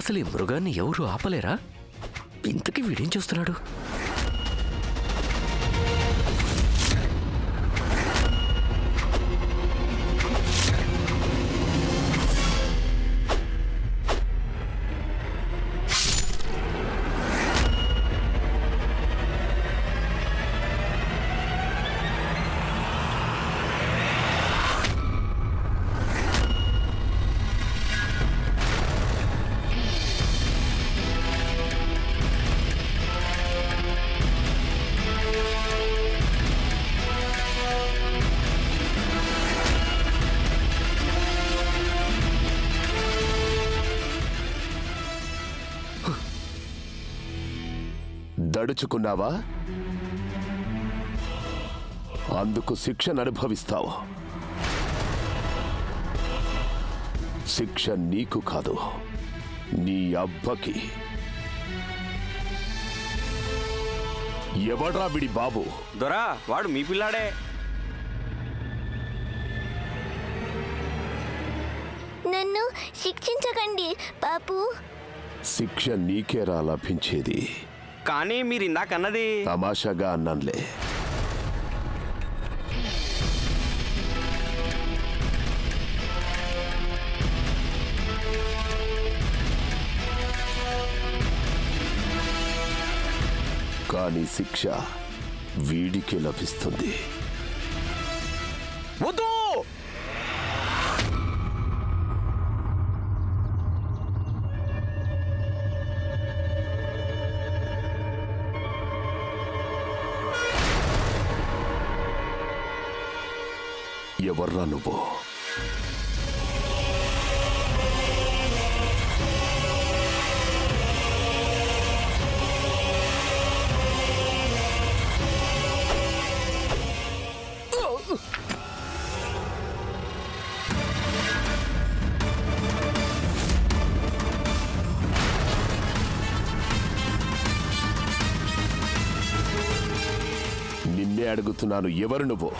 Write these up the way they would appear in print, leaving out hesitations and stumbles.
అసలు ఈ మృగాన్ని ఎవరు ఆపలేరా? ఇంతకీ వీడేం చూస్తున్నాడు? దడుచుకున్నావా? అందుకు శిక్షను అనుభవిస్తావు. శిక్ష నీకు కాదు, నీ అబ్బకి. ఎవడ్రా విడి బాబు? దొరా, వాడు మీ పిల్లాడే. నన్ను శిక్షించకండి బాపు. శిక్ష నీకేరా లభించేది. కానీ మీరు ఇందాకన్నది తమాషాగా అన్నానులే. కానీ శిక్ష వీడికి లభిస్తుంది. వద్దు! ఎవర్రా నువ్వు? నిన్నే అడుగుతున్నాను, ఎవరు నువ్వు?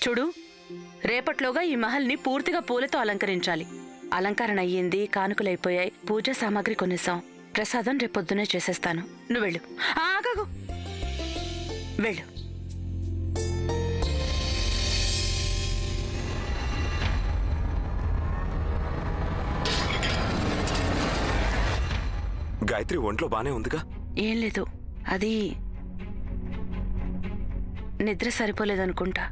చూడు, రేపట్లోగా ఈ మహల్ని పూర్తిగా పూలతో అలంకరించాలి. అలంకరణ అయ్యింది, కానుకలైపోయాయి, పూజా సామాగ్రి కొనేసాం. ప్రసాదం రేపొద్దునే చేసేస్తాను. నువ్వు వెళ్ళు. ఆగాగు, వెళ్ళు. గాయత్రి ఒంట్లో బానే ఉందిగా? ఏం లేదు, అది నిద్ర సరిపోలేదనుకుంటా.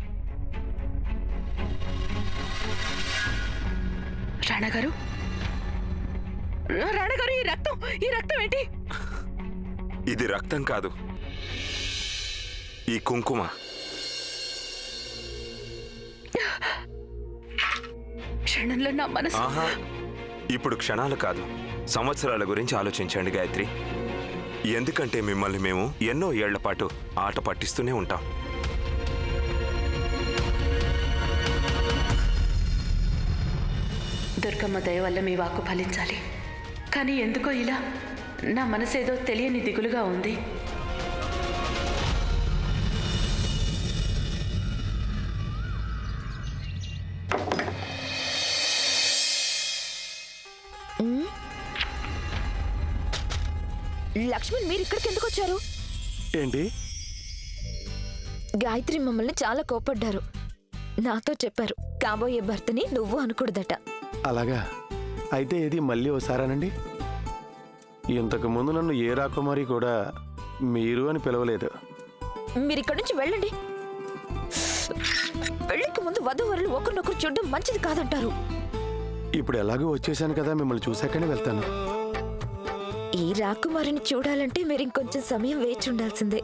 రాణగారు, రాణగారు, ఈ రక్తం ఏంటి? ఇది రక్తం కాదు, ఈ కుంకుమ. క్షణంలో నా మనసు. ఆహా, ఇప్పుడు క్షణాలు కాదు, సంవత్సరాల గురించి ఆలోచించండి గాయత్రి. ఎందుకంటే మిమ్మల్ని మేము ఎన్నో ఏళ్ల పాటు ఆట పట్టిస్తూనే ఉంటాం. దుర్గమ్మ దయ వల్ల మీ వాక్కు ఫలించాలి. కానీ ఎందుకో ఇలా నా మనసేదో తెలియని దిగులుగా ఉంది. లక్ష్మణ్, మీరు ఇక్కడికి ఎందుకు వచ్చారు? ఏంటి? గాయత్రి మమ్మల్ని చాలా కోపడ్డారు. నాతో చెప్పారు, కాబోయే భర్తని నువ్వు అనకూడదట. అలాగా? అయితే ఇది మళ్ళీ ఓసారానండి. ఇంతకు ముందు నన్ను ఏ రాకుమారి కూడా మీరు అని పిలవలేదు. మీరిక్కడి నుంచి వెళ్ళండి. పెళ్లికి ముందు వధూవరులు ఒకరినొకరు చూడడం మంచిది కాదంటారు. ఇప్పుడు ఎలాగో వచ్చేసాను కదా, మిమ్మల్ని చూశాకనే వెళ్తాను. ఈ రాకుమారిని చూడాలంటే మీరు ఇంకొంచెం సమయం వేచి ఉండాల్సిందే.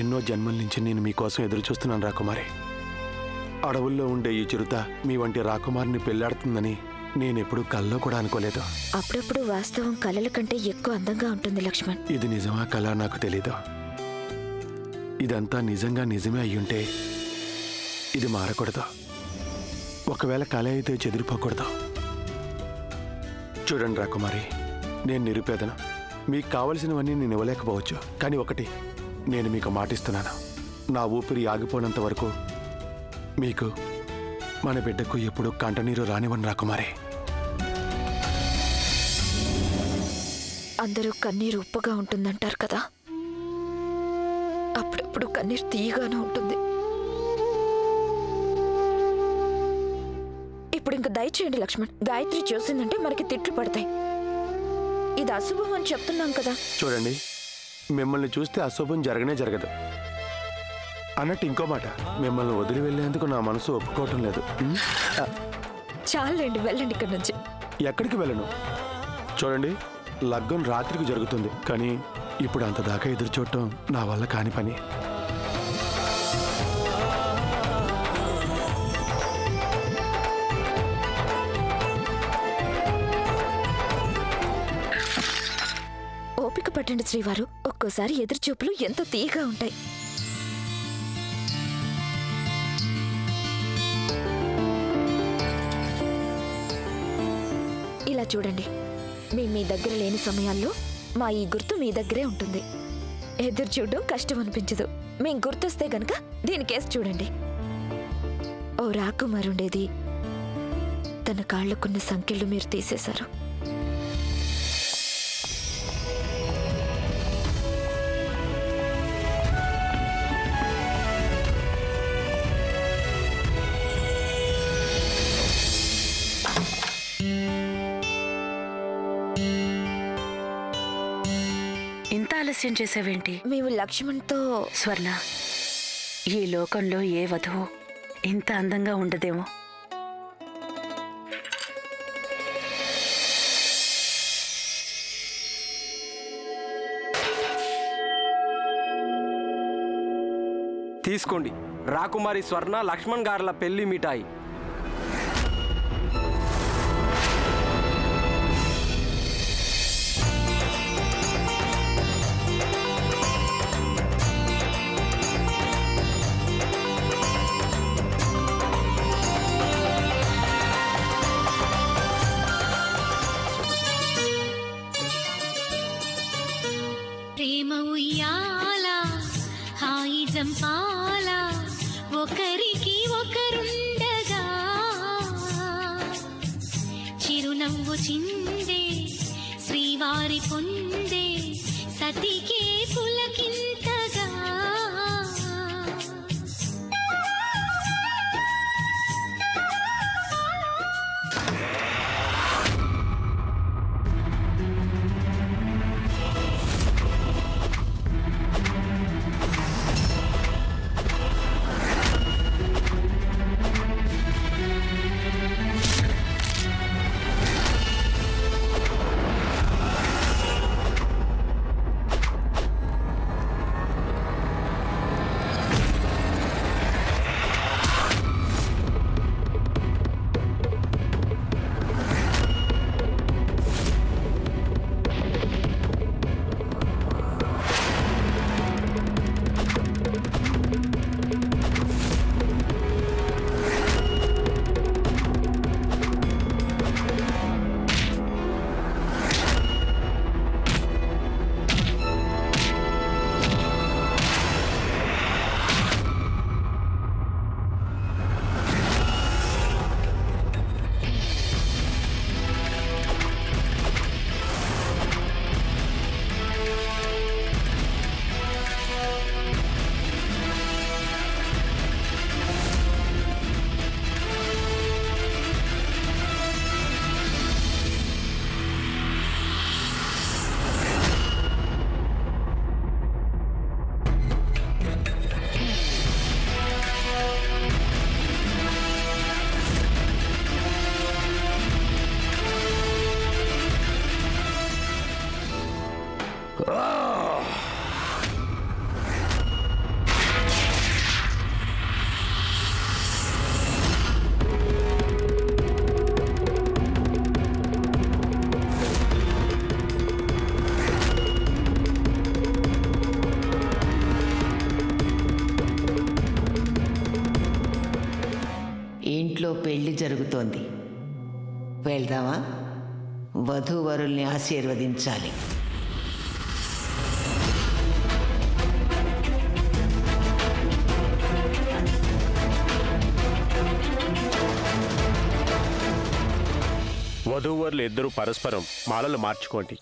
ఎన్నో జన్మల నుంచి నేను మీకోసం ఎదురు చూస్తున్నాను రాకుమారి. అడవుల్లో ఉండే ఈ చిరుత మీ వంటి రాకుమారిని పెళ్లాడుతుందని నేనెప్పుడు కల్లో కూడా అనుకోలేదు. అప్పుడప్పుడు వాస్తవం కలల కంటే ఎక్కువ అందంగా ఉంటుంది లక్ష్మణ్. ఇది నిజమా కళ నాకు తెలీదు. ఇదంతా నిజంగా నిజమే అయ్యుంటే ఇది మారకూడదు. ఒకవేళ కళ అయితే చెదిరిపోకూడదు. చూడండి రాకుమారి, నేను నిరుపేదను. మీకు కావలసినవన్నీ నేను ఇవ్వలేకపోవచ్చు. కానీ ఒకటి నేను మీకు మాటిస్తున్నాను, నా ఊపిరి ఆగిపోయినంత వరకు మీకు మన బిడ్డకు ఎప్పుడు కంటనీరు రానివ్వను రాకుమారి. అందరూ కన్నీరు ఉప్పుగా ఉంటుందంటారు కదా, అప్పుడప్పుడు కన్నీరు తీయగానే ఉంటుంది. ఇప్పుడు ఇంక దయచేయండి లక్ష్మణ్. గాయత్రి చూసిందంటే మనకి తిట్లు పడతాయి. ఇది అశుభం అని చెప్తున్నాం కదా. చూడండి, మిమ్మల్ని చూస్తే అశుభం జరగనే జరగదు. అన్నట్టు ఇంకో మాట, మిమ్మల్ని వదిలి వెళ్ళేందుకు నా మనసు ఒప్పుకోవటం లేదు. చాలండి, వెళ్ళండి ఇక్కడి నుంచి. ఎక్కడికి వెళ్ళను. చూడండి, లగ్గం రాత్రికి జరుగుతుంది, కానీ ఇప్పుడు అంత దాకా ఎదురు చూడటం నా వల్ల కాని పని. ఓపిక పట్టండి శ్రీవారు, ఒక్కోసారి ఎదురుచూపులు ఎంతో తీయగా ఉంటాయి. ఇలా చూడండి, మీ దగ్గర లేని సమయాల్లో మా ఈ గుర్తు మీ దగ్గరే ఉంటుంది. ఎదురు చూడడం కష్టం అనిపించదు. మేం గుర్తొస్తే గనక దీనికేసి చూడండి. ఓ రాకుమారుండేది, తన కాళ్లకున్న సంఖ్యలు మీరు తీసేశారు. ఇంత ఆలస్యం చేసావేంటి? మేము లక్ష్మణ్తో స్వర్ణ, ఈ లోకంలో ఏ వధువు ఇంత అందంగా ఉండదేమో. తీసుకోండి, రాకుమారి స్వర్ణ లక్ష్మణ్ గార్ల పెళ్లి మిఠాయి. ప్రేమ ఉయ్యాల హాయి జంపాల ఒకరికి ఒకరుండగా చిరునవ్వు చిందే శ్రీవారి పొందే సతికే పులకింతగా. ఇంట్లో పెళ్లి జరుగుతోంది, వెళ్దామా? వధూవరుల్ని ఆశీర్వదించాలి. వధూవరులు ఇద్దరు పరస్పరం మాలలు మార్చుకోండి.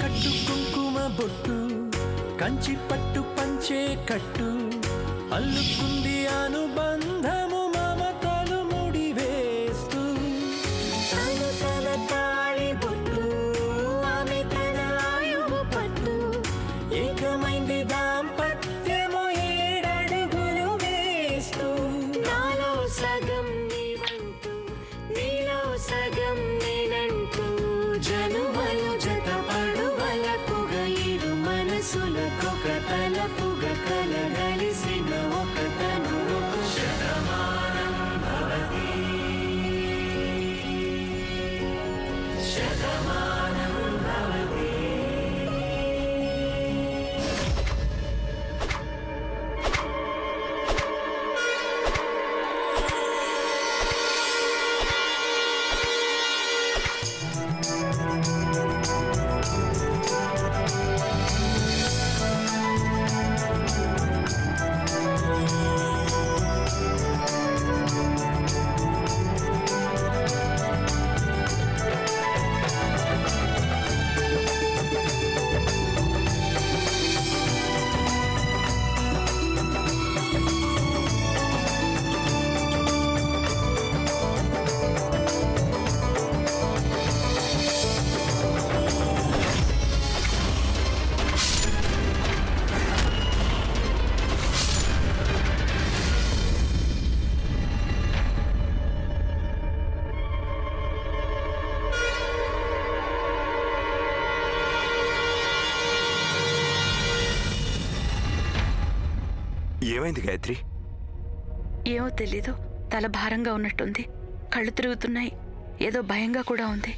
కట్టు కుంకుమ బొట్టు, కంచి పట్టు పంచే కట్టు, అల్లుకుంది అనుబంధము మమతలు ముడివేస్తూ. తను తన తాళి బొట్టు, ఆమె తన ఆయువు పట్టు, ఏకమైంది దాంపత్యము 7 అడుగులు వేస్తూ. నాలో సగం నీవంటూ, నీలో సగం నేనంటూ, జనుమలు జతపడు వలపుగ ఇరు మనసులకొక తలపుగ కలగలిసిన ఒక తనువు. శతమానం భవతి, శతమానం భవతి. ఏమైంది గాయత్రి? ఏమో తెలీదు, తల భారంగా ఉన్నట్టుంది, కళ్ళు తిరుగుతున్నాయి, ఏదో భయంగా కూడా ఉంది.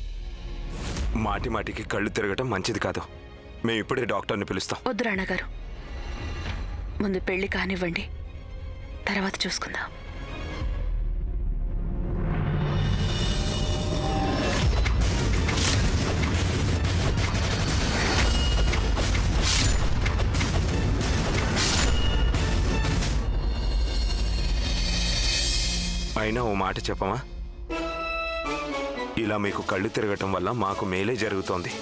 మాటి మాటికి కళ్ళు తిరగటం మంచిది కాదు. మేము ఇప్పుడే డాక్టర్ని పిలుస్తాం. వద్దు రాణగారు, ముందు పెళ్లి కానివ్వండి, తర్వాత చూసుకుందాం. అయినా ఓ మాట చెప్పమా, ఇలా మీకు కళ్ళు తిరగటం వల్ల మాకు మేలే జరుగుతోంది.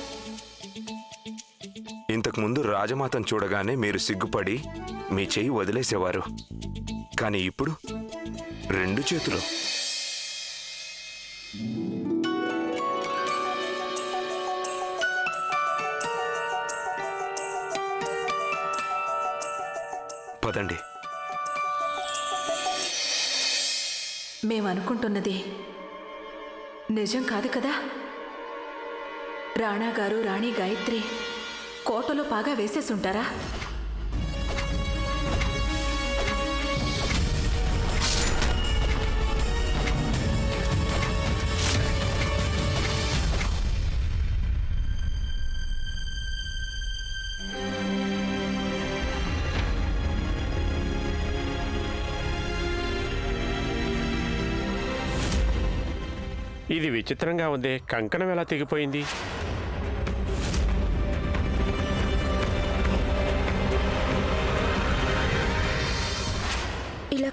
ఇంతకుముందు రాజమాతను చూడగానే మీరు సిగ్గుపడి మీ చెయ్యి వదిలేసేవారు, కానీ ఇప్పుడు 2 చేతులు. పదండి. మేమనుకుంటున్నది నిజం కాదు కదా? రాణా గారు, రాణి గాయత్రి కోటలో పాగా వేసేసుంటారా? ఇది విచిత్రంగా ఉంది, కంకణం ఎలా తెగిపోయింది?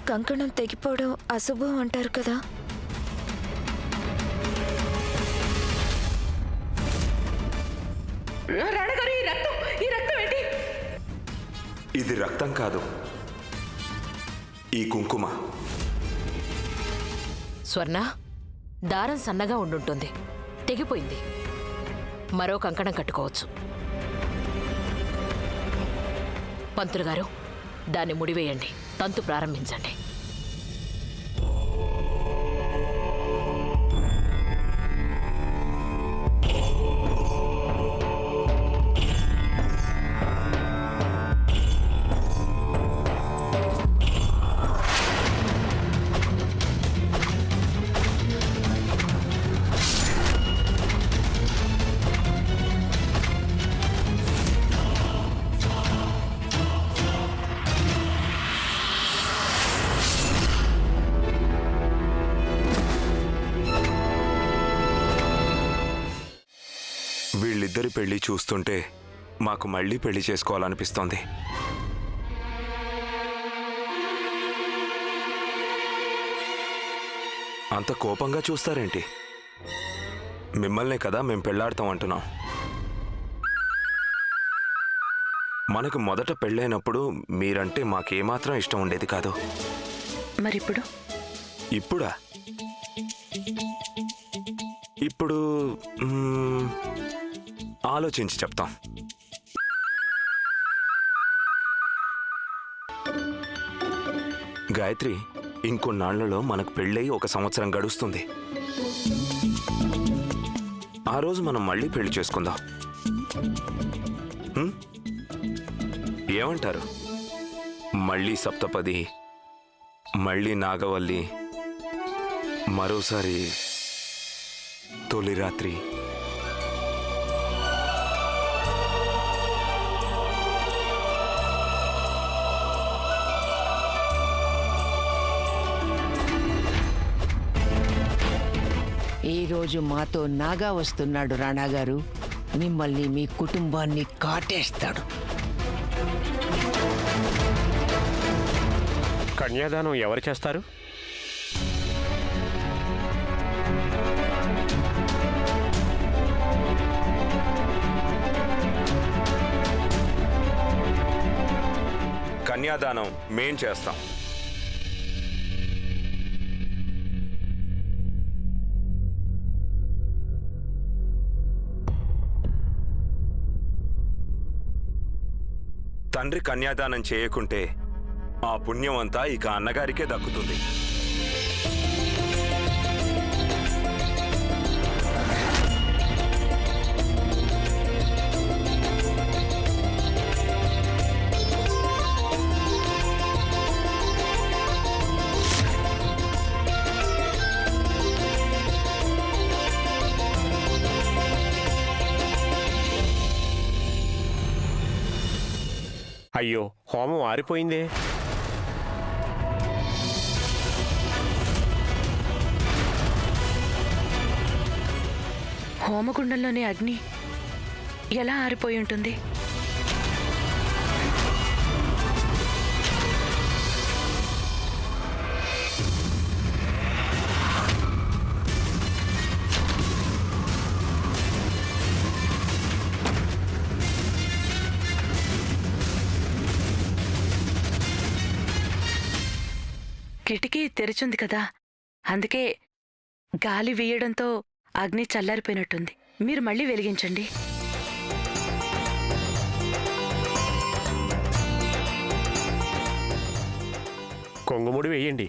కంకణం తెగిపోవడం అశుభం అంటారు కదా. రాణగారు, ఈ రక్తం ఏంటి? ఇది రక్తం కాదు, ఈ కుంకుమ. స్వర్ణ, దారం సన్నగా ఉండుంటుంది, తెగిపోయింది. మరో కంకణం కట్టుకోవచ్చు. పంతులు గారు, దాన్ని ముడివేయండి, తంతు ప్రారంభించండి. వీళ్ళిద్దరి పెళ్లి చూస్తుంటే మాకు మళ్ళీ పెళ్లి చేసుకోవాలనిపిస్తోంది. అంత కోపంగా చూస్తారేంటి? మిమ్మల్నే కదా మేం పెళ్లాడతాం అంటున్నాం. మనకు మొదట పెళ్ళైనప్పుడు మీరంటే మాకేమాత్రం ఇష్టం ఉండేది కాదు. మరిప్పుడు? ఇప్పుడా? ఇప్పుడు ఆలోచించి చెప్తాం. గాయత్రి, ఇంకొన్నాళ్లలో మనకు పెళ్ళయి 1 సంవత్సరం గడుస్తుంది. ఆ రోజు మనం మళ్ళీ పెళ్లి చేసుకుందాం. ఏమంటారు? మళ్ళీ సప్తపది, మళ్ళీ నాగవల్లి, మరోసారి తొలి రాత్రి. ఈరోజు మాతో నాగా వస్తున్నాడు రాణాగారు. మిమ్మల్ని, మీ కుటుంబాన్ని కాటేస్తాడు. కన్యాదానం ఎవరు చేస్తారు? కన్యాదానం మేం చేస్తాం. తండ్రి కన్యాదానం చేయకుంటే ఆ పుణ్యం అంతా ఇక అన్నగారికే దక్కుతుంది. అయ్యో, హోమం ఆరిపోయిందే. హోమగుండంలోని అగ్ని ఎలా ఆరిపోయి ఉంటుంది? కిటికీ తెరిచుంది కదా, అందుకే గాలి వీయడంతో అగ్ని చల్లారిపోయినట్టుంది. మీరు మళ్ళీ వెలిగించండి. కొంగుముడి వేయండి.